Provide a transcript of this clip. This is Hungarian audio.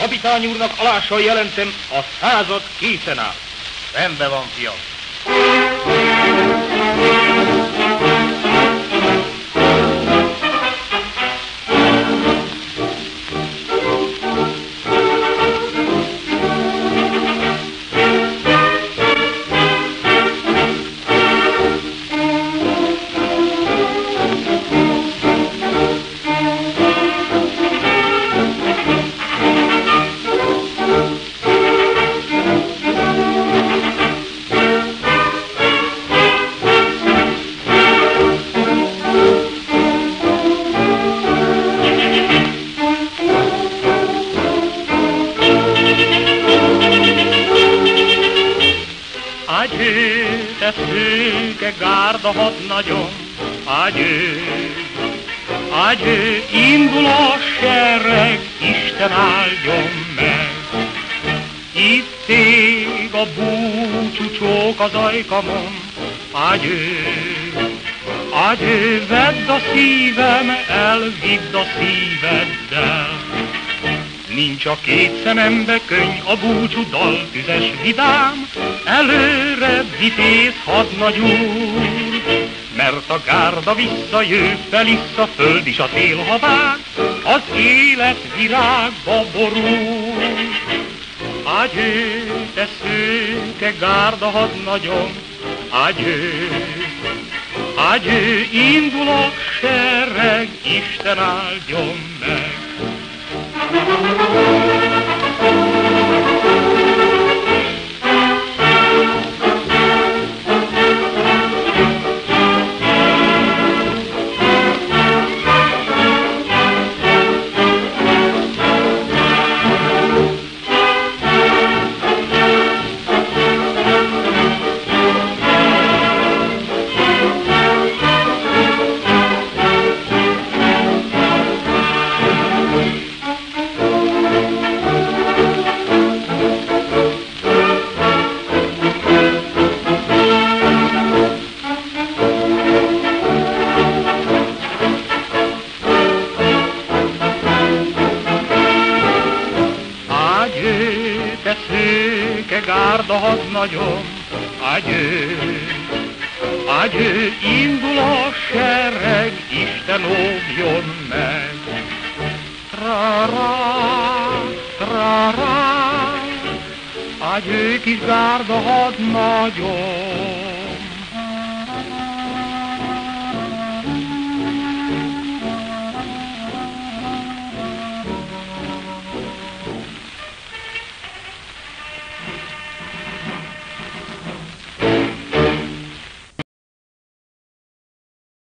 Kapitány úrnak alással jelentem, a század készen áll. Rendben van, fiam. Adjö, te szőke gárda hadnagyon, adjö, adjö, indul a sereg, Isten áldjon meg. Itt ég a búcsú csók az ajkamon, adjö, adjö, vedd a szívem, elvidd a szíveddel. Nincs a két szemembe könny, a búcsú dal tüzes vidám, előre vitéz hadnagy úr, mert a gárda visszajő, felisz a föld is a tél, ha vág, az élet virágba borul. Adjö, te szőke gárda hadnagyom, adjö, adjö, indul a sereg, Isten áldjon meg. Te szőke gárda hadnagyom, adjö, adjö, indul a sereg, Isten óvjon meg. Tra-ra, tra-ra, adjö, kis gárda hadnagyom.